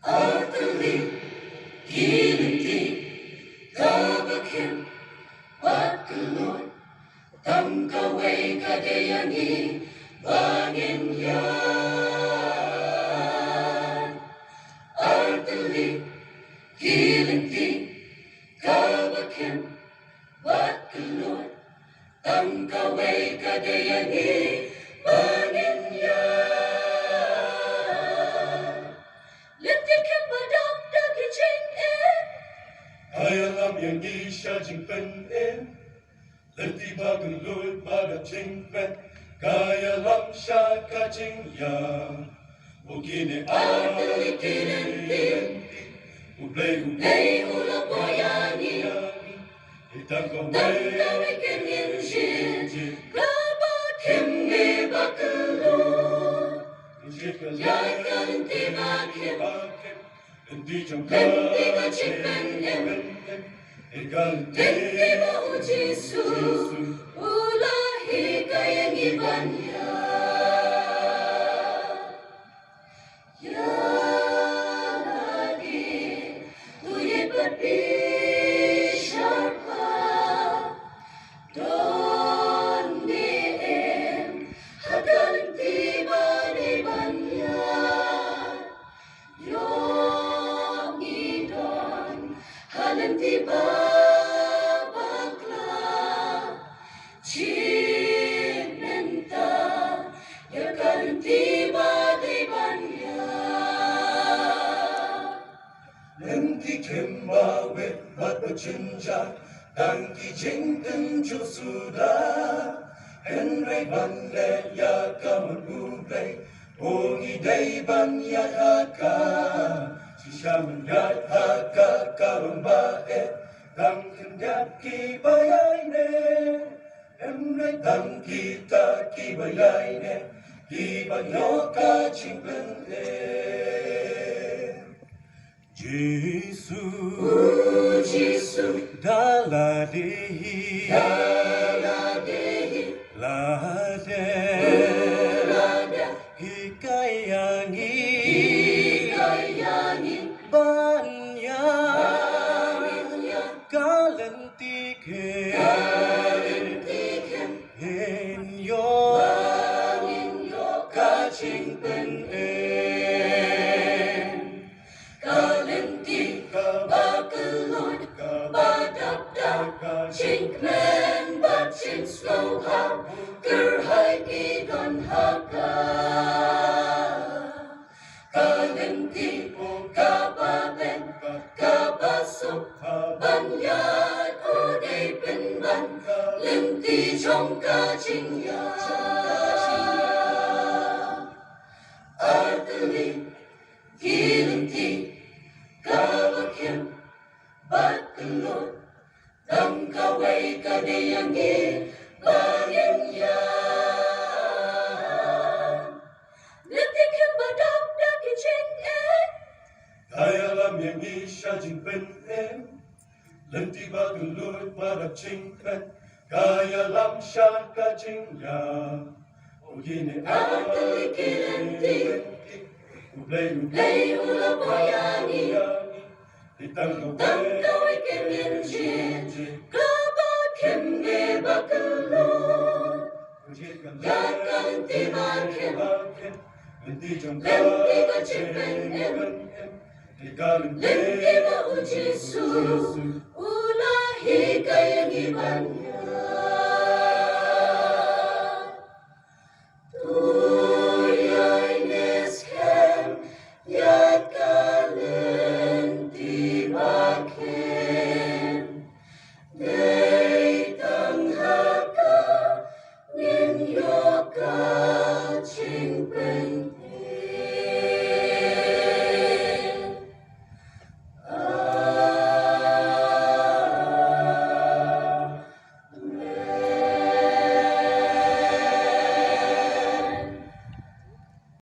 utterly guilty, tabakin, pagkalot, tangkaway kadayani, bangin yan. Utterly guilty, tabakin, pagkalot, tangkaway kadayani, bangin yan. Ayalam yang di sha jing pen en, leti bagun lut baga jing pen, kaya lam sha ka jing ya, begini Utterly guilty, ublay ulang boyani, tangkaway kanyin Gaba kimne bakalot, yakan timakim, Hindi ka chikpen Hindi mo ujisu, ulahi kayang iban niya. Yanagi, tuye papisar pa, don diem, hagaling tiba ni banya. Yung idon, halim tiba bakla, chinenta, yakan tiba di banya. Nanti kemba wet mat bercinca, tangki jengken ju sudah, Henry ban le ya kamun bublay, Ongi day ban ya haka, Sisha menyat haka kalung bae, Tangken yat ki bayai ne, Henry tangki ta ki bayai ne, Ki banyoka chingpen Jisu, Daladehi, Lade, hikayangi, Banya, Galentike, Enyo, Kaching pen kalenti, bakalot, badabdab, chinkmen, bachin slow how, gerhai idon haka. Kalenti, kababen, kabasok, banyat, uday pinban, lenti chong kachingya. Utterly guilty, kabakim, bakalot, tangkaway kadayangin, bangin yan. Letikin badap daki ching Kaya lam yang isha jing pen Lenti bagun lut pada ching pen, Kaya lam sha ka jing ya, Ogine Utterly guilty, Ublay ulang boyani, tangkaway kanyin Gaba kimne bakalot, yakan timakim, lenti ka chikpen lenti mo ujisu, ulahi kayang iban